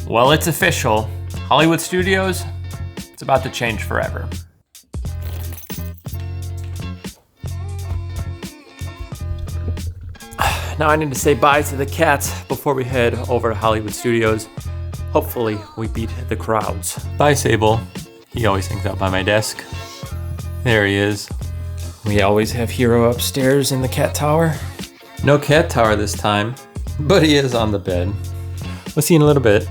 Well, it's official. Hollywood Studios, it's about to change forever. Now I need to say bye to the cats before we head over to Hollywood Studios. Hopefully we beat the crowds. Bye, Sable. He always hangs out by my desk. There he is. We always have Hero upstairs in the cat tower. No cat tower this time, but he is on the bed. We'll see you in a little bit.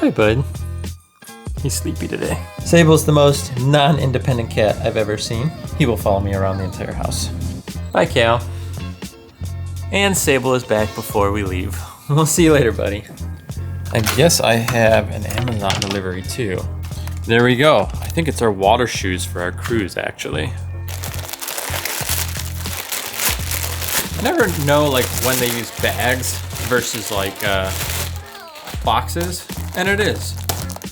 Bye, bud. He's sleepy today. Sable's the most non-independent cat I've ever seen. He will follow me around the entire house. Bye, Cal. And Sable is back before we leave. We'll see you later, buddy. I guess I have an Amazon delivery too. There we go. I think it's our water shoes for our cruise, actually. I never know like when they use bags versus like boxes, and it is.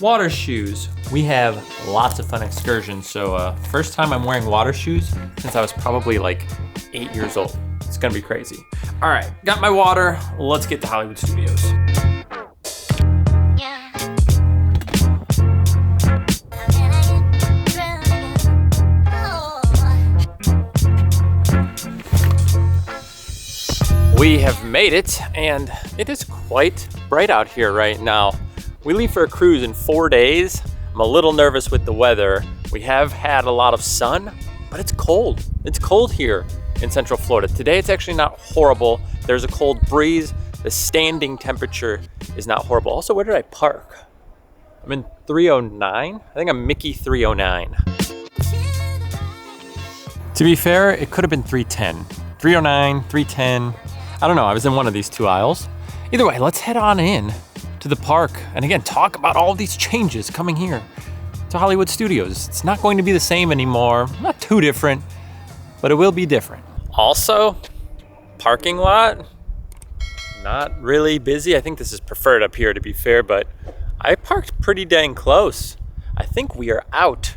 Water shoes. We have lots of fun excursions, so first time I'm wearing water shoes since I was probably like 8 years old. It's gonna be crazy. All right, got my water. Let's get to Hollywood Studios. We have made it, and it is quite bright out here right now. We leave for a cruise in 4 days. I'm a little nervous with the weather. We have had a lot of sun, but it's cold. It's cold here in Central Florida. Today it's actually not horrible. There's a cold breeze. The standing temperature is not horrible. Also, where did I park? I'm in 309. I think I'm Mickey 309. To be fair, it could have been 310. 309, 310. I don't know, I was in one of these two aisles. Either way, let's head on in to the park and again, talk about all of these changes coming here to Hollywood Studios. It's not going to be the same anymore, not too different, but it will be different. Also, parking lot, not really busy. I think this is preferred up here to be fair, but I parked pretty dang close. I think we are out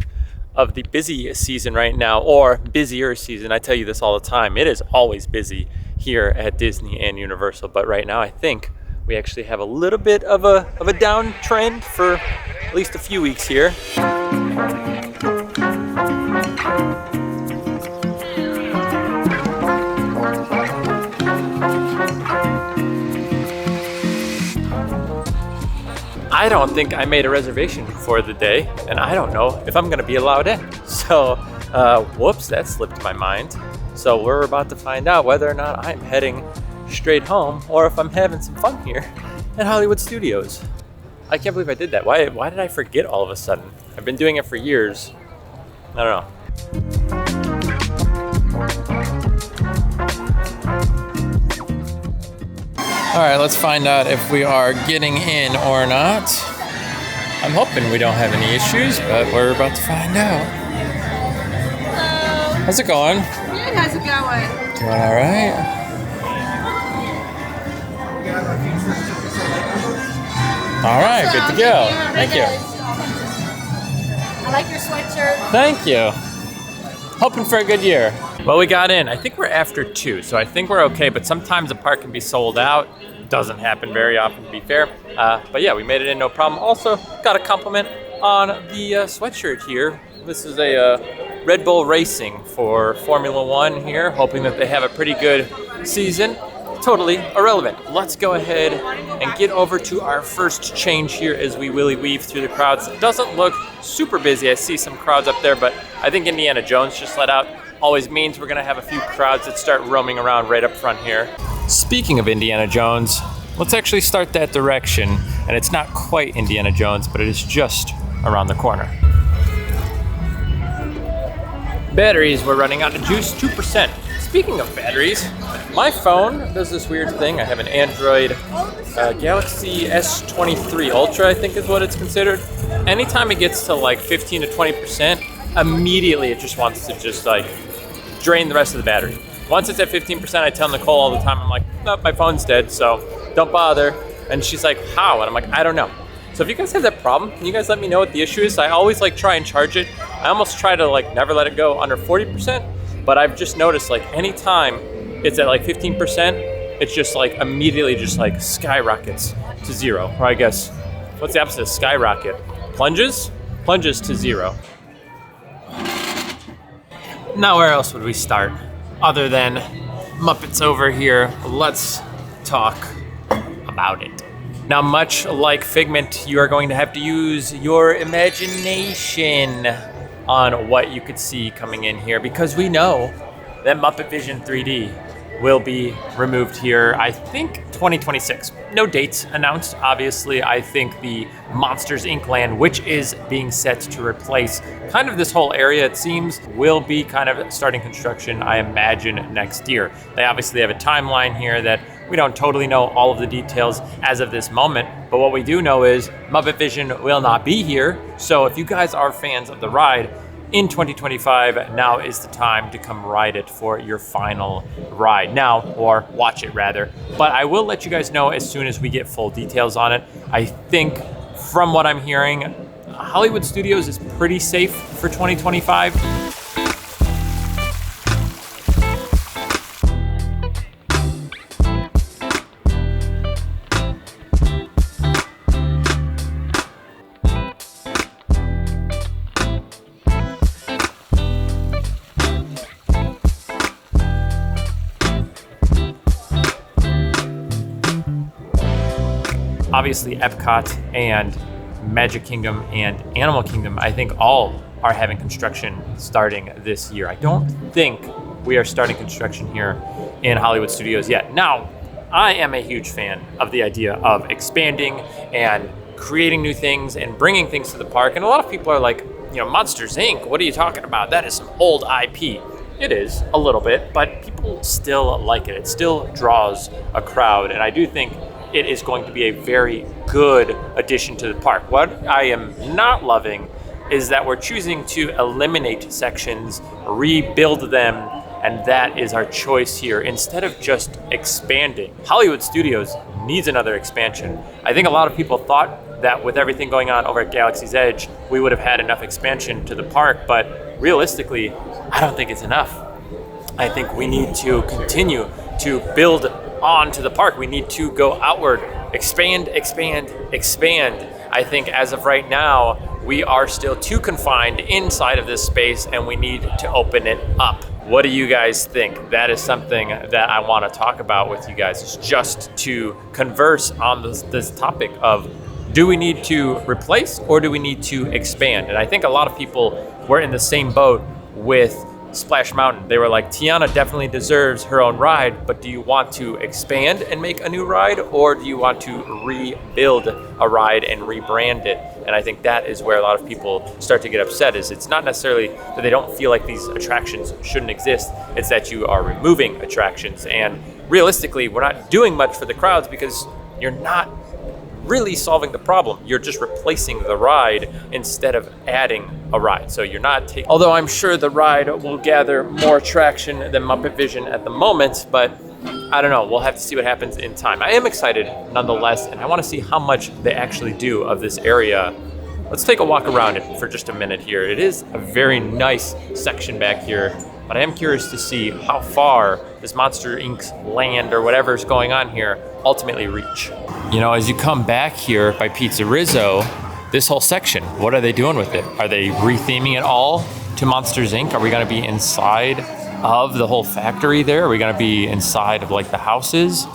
of the busy season right now, or busier season. I tell you this all the time, it is always busy here at Disney and Universal, but right now I think we actually have a little bit of a downtrend for at least a few weeks here. I don't think I made a reservation for the day, and I don't know if I'm gonna be allowed in. So, whoops, that slipped my mind. So we're about to find out whether or not I'm heading straight home or if I'm having some fun here at Hollywood Studios. I can't believe I did that. Why did I forget all of a sudden? I've been doing it for years. I don't know. All right, let's find out if we are getting in or not. I'm hoping we don't have any issues, but we're about to find out. Hello. How's it going? Good, how's it going? Doing all right. All right, good to go. Thank you. I like your sweatshirt. Thank you. Hoping for a good year. Well, we got in. I think we're after 2, so I think we're okay, but sometimes the park can be sold out. Doesn't happen very often, to be fair. But yeah, we made it in no problem. Also, got a compliment on the sweatshirt here. This is a Red Bull Racing for Formula One here, hoping that they have a pretty good season. Totally irrelevant. Let's go ahead and get over to our first change here as we willy weave through the crowds. It doesn't look super busy. I see some crowds up there, but I think Indiana Jones just let out. Always means we're gonna have a few crowds that start roaming around right up front here. Speaking of Indiana Jones, let's actually start that direction. And it's not quite Indiana Jones, but it is just around the corner. Batteries, we're running out of juice, 2%. Speaking of batteries, my phone does this weird thing. I have an Android Galaxy S23 Ultra, I think is what it's considered. Anytime it gets to like 15 to 20%, immediately it just wants to just like drain the rest of the battery. Once it's at 15%, I tell Nicole all the time, I'm like, nope, my phone's dead, so don't bother. And she's like, how? And I'm like, I don't know. So if you guys have that problem, can you guys let me know what the issue is? I always like try and charge it. I almost try to like never let it go under 40%, but I've just noticed like anytime it's at like 15%, it's just like immediately just like skyrockets to 0, or I guess What's the opposite of skyrocket? Plunges? Plunges to 0. Now where else would we start? Other than Muppets over here, let's talk about it. Now, much like Figment, you are going to have to use your imagination on what you could see coming in here, because we know that Muppet Vision 3D will be removed here, I think 2026. No dates announced, obviously. I think the Monsters Inc. land, which is being set to replace kind of this whole area, it seems, will be kind of starting construction, I imagine, next year. They obviously have a timeline here that we don't totally know all of the details as of this moment, but what we do know is Muppet Vision will not be here. So if you guys are fans of the ride, in 2025, now is the time to come ride it for your final ride now, or watch it rather. But I will let you guys know as soon as we get full details on it. I think from what I'm hearing, Hollywood Studios is pretty safe for 2025. Obviously, Epcot and Magic Kingdom and Animal Kingdom, I think all are having construction starting this year. I don't think we are starting construction here in Hollywood Studios yet. Now, I am a huge fan of the idea of expanding and creating new things and bringing things to the park. And a lot of people are like, Monsters Inc., what are you talking about? That is some old IP. It is, a little bit, but people still like it. It still draws a crowd, and I do think it is going to be a very good addition to the park. What I am not loving is that we're choosing to eliminate sections, rebuild them, and that is our choice here instead of just expanding. Hollywood Studios needs another expansion. I think a lot of people thought that with everything going on over at Galaxy's Edge, we would have had enough expansion to the park, but realistically, I don't think it's enough. I think we need to continue to build on to the park. We need to go outward, expand, expand, expand. I think as of right now, we are still too confined inside of this space and we need to open it up. What do you guys think? That is something that I want to talk about with you guys, is just to converse on this topic of, do we need to replace or do we need to expand? And I think a lot of people were in the same boat with Splash Mountain. They were like, Tiana definitely deserves her own ride, but do you want to expand and make a new ride, or do you want to rebuild a ride and rebrand it? And I think that is where a lot of people start to get upset, is it's not necessarily that they don't feel like these attractions shouldn't exist, it's that you are removing attractions. And realistically, we're not doing much for the crowds because you're not really solving the problem. You're just replacing the ride instead of adding a ride. So you're not taking, although I'm sure the ride will gather more traction than Muppet Vision at the moment, but I don't know, we'll have to see what happens in time. I am excited nonetheless, and I want to see how much they actually do of this area. Let's take a walk around it for just a minute here. It is a very nice section back here, but I am curious to see how far this Monster Inc.'s land or whatever's going on here ultimately reach. As you come back here by Pizza Rizzo, this whole section, what are they doing with it? Are they retheming it all to Monsters Inc.? Are we going to be inside of the whole factory there? Are we going to be inside of like the houses?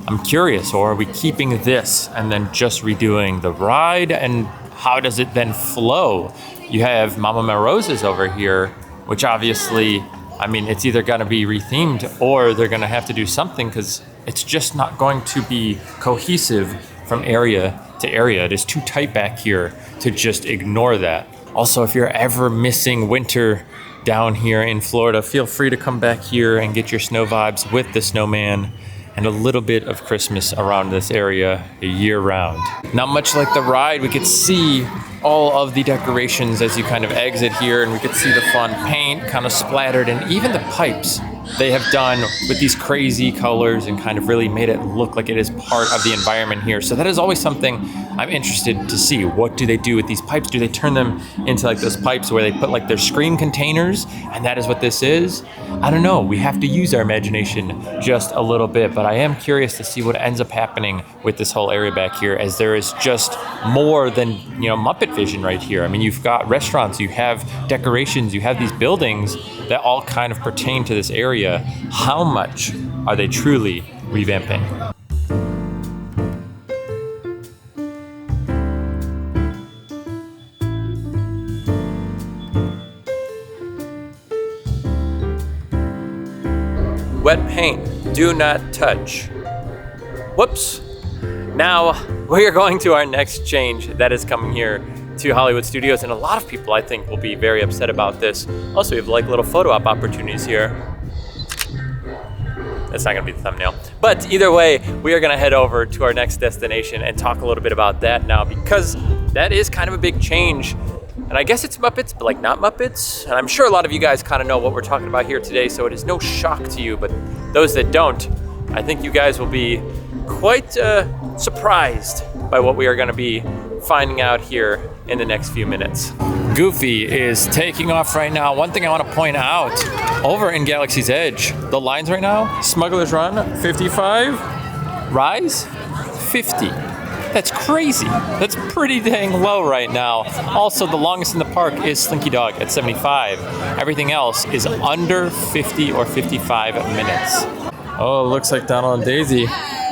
I'm curious. Or are we keeping this and then just redoing the ride? And how does it then flow? You have Mama Melroses over here, which obviously, it's either going to be rethemed or they're going to have to do something, because it's just not going to be cohesive from area to area. It is too tight back here to just ignore that. Also, if you're ever missing winter down here in Florida, feel free to come back here and get your snow vibes with the snowman and a little bit of Christmas around this area year round. Not much like the ride, we could see all of the decorations as you kind of exit here, and we could see the fun paint kind of splattered, and even the pipes they have done with these crazy colors and kind of really made it look like it is part of the environment here. So that is always something I'm interested to see. What do they do with these pipes? Do they turn them into like those pipes where they put like their screen containers, and that is what this is? I don't know. We have to use our imagination just a little bit, but I am curious to see what ends up happening with this whole area back here, as there is just more than, you know, Muppet Vision right here. I mean, you've got restaurants, you have decorations, you have these buildings that all kind of pertain to this area. How much are they truly revamping? Wet paint, do not touch. Whoops. Now we are going to our next change that is coming here to Hollywood Studios, and a lot of people I think will be very upset about this. Also, we have like little photo op opportunities here. That's not gonna be the thumbnail. But either way, we are gonna head over to our next destination and talk a little bit about that now, because that is kind of a big change. And I guess it's Muppets, but like not Muppets. And I'm sure a lot of you guys kind of know what we're talking about here today, so it is no shock to you, but those that don't, I think you guys will be quite surprised by what we are gonna be finding out here in the next few minutes. Goofy is taking off right now. One thing I want to point out, over in Galaxy's Edge, the lines right now, Smuggler's Run, 55, Rise, 50. That's crazy. That's pretty dang low right now. Also, the longest in the park is Slinky Dog at 75. Everything else is under 50 or 55 minutes. Oh, looks like Donald and Daisy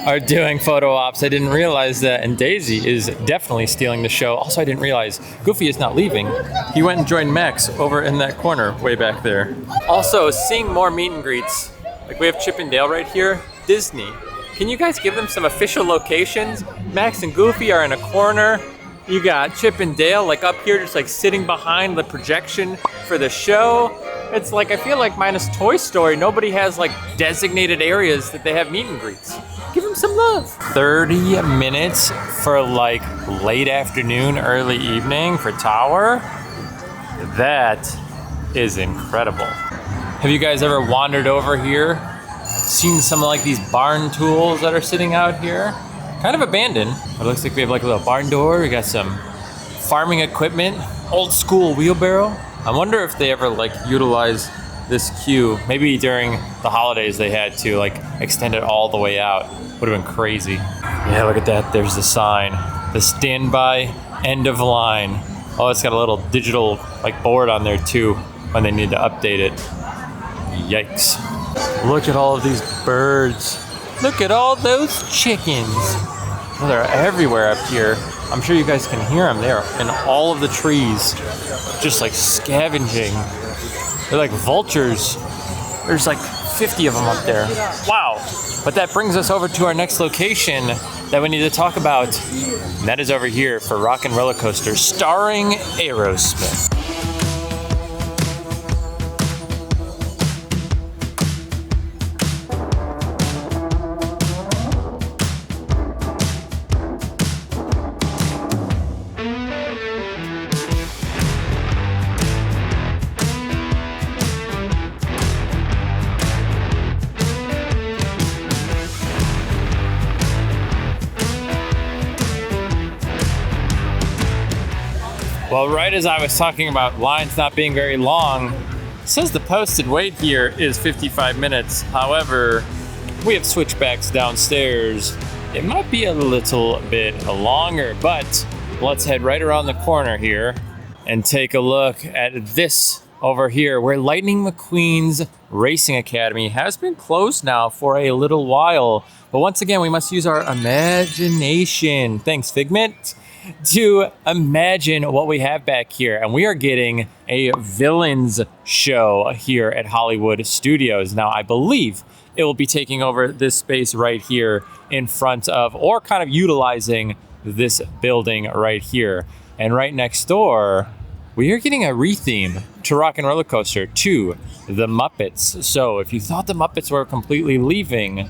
are doing photo ops. I didn't realize that, and Daisy is definitely stealing the show. Also, I didn't realize Goofy is not leaving. He went and joined Max over in that corner way back there. Also, seeing more meet and greets. Like we have Chip and Dale right here. Disney. Can you guys give them some official locations? Max and Goofy are in a corner. You got Chip and Dale like up here, just like sitting behind the projection for the show. It's like, I feel like minus Toy Story, nobody has like designated areas that they have meet and greets. Give them some love. 30 minutes for like late afternoon, early evening for Tower. That is incredible. Have you guys ever wandered over here? Seen some of like these barn tools that are sitting out here? Kind of abandoned. It looks like we have like a little barn door. We got some farming equipment, old school wheelbarrow. I wonder if they ever like utilize this queue. Maybe during the holidays they had to like extend it all the way out. Would have been crazy. Yeah, look at that. There's the sign. The standby end of line. Oh, it's got a little digital like board on there too when they need to update it. Yikes. Look at all of these birds. Look at all those chickens. Oh, they're everywhere up here. I'm sure you guys can hear them. They are in all of the trees, just like scavenging. They're like vultures. There's like 50 of them up there. Wow. But that brings us over to our next location that we need to talk about. And that is over here for Rock and Roller Coaster, starring Aerosmith. Well, right as I was talking about lines not being very long, it says the posted wait here is 55 minutes. However, we have switchbacks downstairs. It might be a little bit longer, but let's head right around the corner here and take a look at this over here, where Lightning McQueen's Racing Academy has been closed now for a little while. But once again, we must use our imagination. Thanks, Figment. To imagine what we have back here. And we are getting a villains show here at Hollywood Studios. Now, I believe it will be taking over this space right here in front of, or kind of utilizing this building right here. And right next door, we are getting a retheme to Rock and Roller Coaster to the Muppets. So if you thought the Muppets were completely leaving,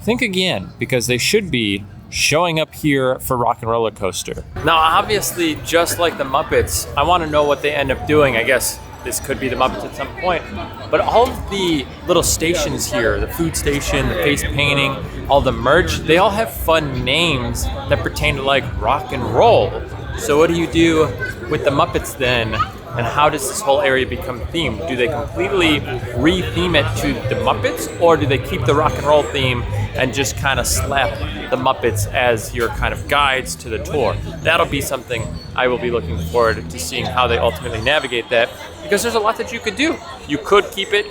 think again, because they should be showing up here for Rock and Roller Coaster. Now, obviously, just like the Muppets, I want to know what they end up doing. I guess this could be the Muppets at some point. But all of the little stations here, the food station, the face painting, all the merch, they all have fun names that pertain to like rock and roll. So what do you do with the Muppets then? And how does this whole area become themed? Do they completely re-theme it to the Muppets, or do they keep the rock and roll theme and just kind of slap the Muppets as your kind of guides to the tour? That'll be something I will be looking forward to seeing how they ultimately navigate that, because there's a lot that you could do. You could keep it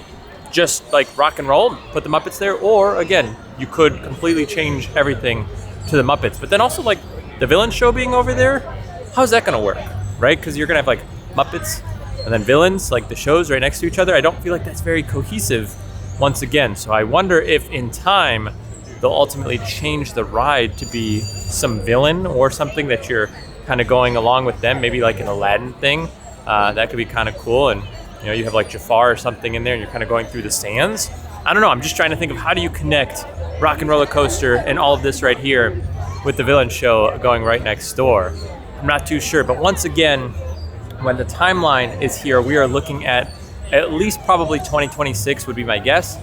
just like rock and roll, put the Muppets there, or again, you could completely change everything to the Muppets. But then also like the villain show being over there, how's that gonna work, right? Because you're gonna have like Muppets and then villains, like the shows right next to each other. I don't feel like that's very cohesive once again. So I wonder if in time they'll ultimately change the ride to be some villain or something that you're kind of going along with them, maybe like an Aladdin thing. That could be kind of cool. And you know, you have like Jafar or something in there and you're kind of going through the sands. I don't know, I'm just trying to think of how do you connect Rock and Roller Coaster and all of this right here with the villain show going right next door. I'm not too sure, but once again, when the timeline is here, we are looking at least probably 2026 would be my guess.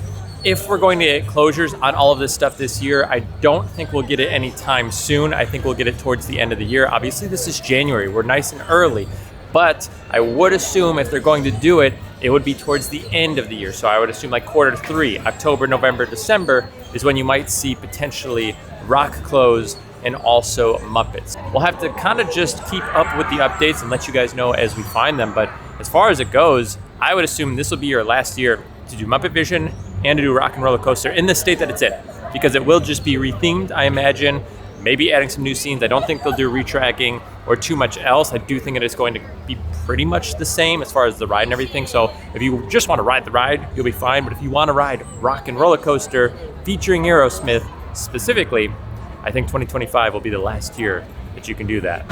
If we're going to get closures on all of this stuff this year, I don't think we'll get it anytime soon. I think we'll get it towards the end of the year. Obviously, this is January. We're nice and early. But I would assume if they're going to do it, it would be towards the end of the year. So I would assume like Q3, October, November, December is when you might see potentially Rock close and also Muppets. We'll have to kind of just keep up with the updates and let you guys know as we find them. But as far as it goes, I would assume this will be your last year to do Muppet Vision and to do Rock and Roller Coaster in the state that it's in, because it will just be rethemed, I imagine, maybe adding some new scenes. I don't think they'll do retracking or too much else. I do think it is going to be pretty much the same as far as the ride and everything. So if you just want to ride the ride, you'll be fine. But if you want to ride Rock and Roller Coaster featuring Aerosmith specifically, I think 2025 will be the last year that you can do that.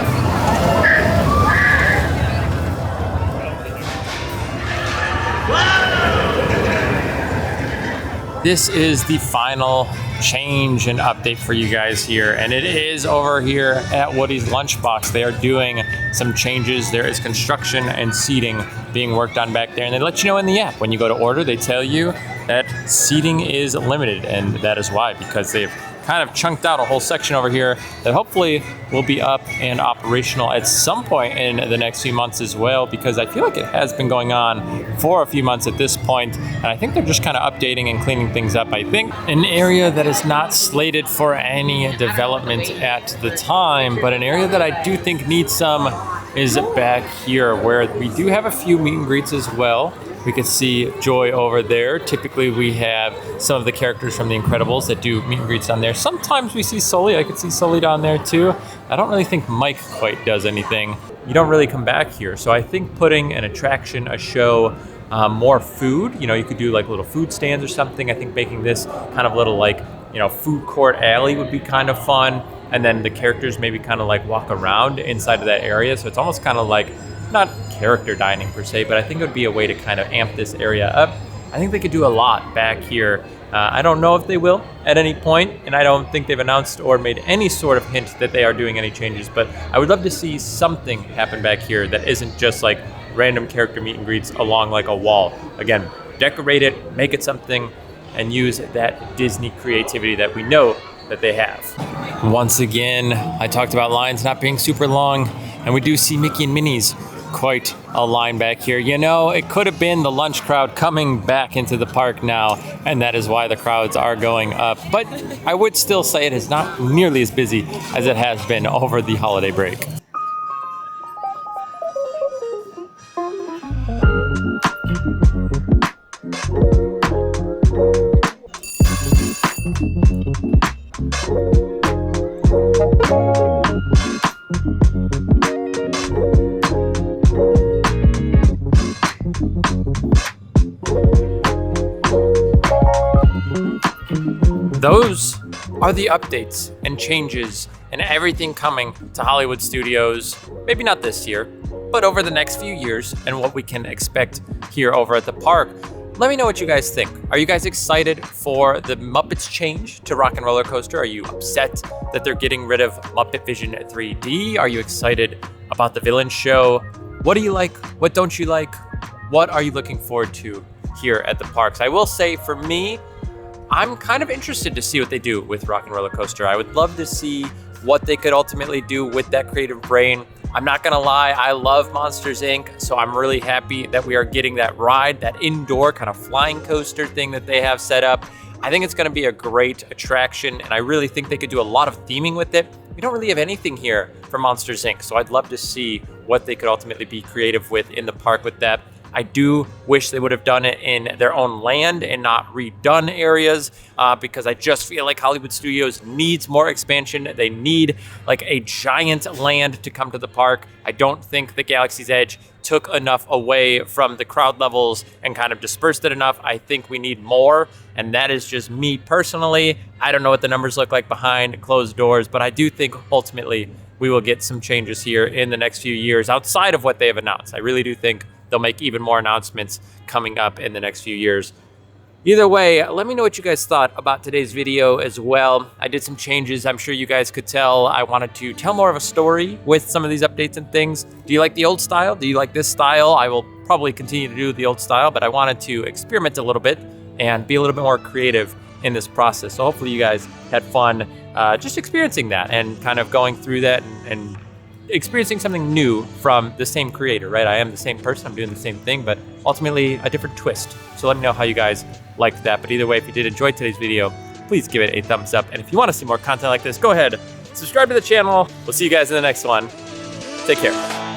This is the final change and update for you guys here, and it is over here at Woody's Lunchbox. They are doing some changes. There is construction and seating being worked on back there, and they let you know in the app when you go to order. They tell you that seating is limited, and that is why, because they've kind of chunked out a whole section over here that hopefully will be up and operational at some point in the next few months as well, because I feel like it has been going on for a few months at this point, and I think they're just kind of updating and cleaning things up. I think an area that is not slated for any development at the time, but an area that I do think needs some is back here, where we do have a few meet and greets as well. We can see Joy over there. Typically we have some of the characters from The Incredibles that do meet and greets on there. Sometimes we see Sully. I could see Sully down there too. I don't really think Mike quite does anything. You don't really come back here. So I think putting an attraction, a show, more food, you know, you could do like little food stands or something. I think making this kind of little like, you know, food court alley would be kind of fun. And then the characters maybe kind of like walk around inside of that area. So it's almost kind of like, not character dining per se, but I think it would be a way to kind of amp this area up. I think they could do a lot back here. I don't know if they will at any point, and I don't think they've announced or made any sort of hint that they are doing any changes, but I would love to see something happen back here that isn't just like random character meet and greets along like a wall. Again, decorate it, make it something, and use that Disney creativity that we know that they have. Once again, I talked about lines not being super long, and we do see Mickey and Minnie's quite a line back here. You know, it could have been the lunch crowd coming back into the park now, and that is why the crowds are going up. But I would still say it is not nearly as busy as it has been over the holiday break. Those are the updates and changes and everything coming to Hollywood Studios, maybe not this year, but over the next few years, and what we can expect here over at the park. Let me know what you guys think. Are you guys excited for the Muppets change to Rock and Roller Coaster? Are you upset that they're getting rid of Muppet Vision 3D? Are you excited about the villain show? What do you like? What don't you like? what are you looking forward to here at the parks? I will say for me, I'm kind of interested to see what they do with Rock and Roller Coaster. I would love to see what they could ultimately do with that creative brain. I'm not gonna lie, I love Monsters Inc., so I'm really happy that we are getting that ride, that indoor kind of flying coaster thing that they have set up. I think it's gonna be a great attraction, and I really think they could do a lot of theming with it. We don't really have anything here for Monsters Inc., so I'd love to see what they could ultimately be creative with in the park with that. I do wish they would have done it in their own land and not redone areas because I just feel like Hollywood Studios needs more expansion. They need like a giant land to come to the park. I don't think the Galaxy's Edge took enough away from the crowd levels and kind of dispersed it enough. I think we need more, and that is just me personally. I don't know what the numbers look like behind closed doors, but I do think ultimately we will get some changes here in the next few years outside of what they have announced. I really do think they'll make even more announcements coming up in the next few years. Either way, let me know what you guys thought about today's video as well. I did some changes. I'm sure you guys could tell I wanted to tell more of a story with some of these updates and things. Do you like the old style? Do you like this style? I will probably continue to do the old style, but I wanted to experiment a little bit and be a little bit more creative in this process. So hopefully you guys had fun just experiencing that and kind of going through that and experiencing something new from the same creator, right? I am the same person, I'm doing the same thing, but ultimately a different twist. So let me know how you guys liked that. But either way, if you did enjoy today's video, please give it a thumbs up. And if you want to see more content like this, go ahead, subscribe to the channel. We'll see you guys in the next one. Take care.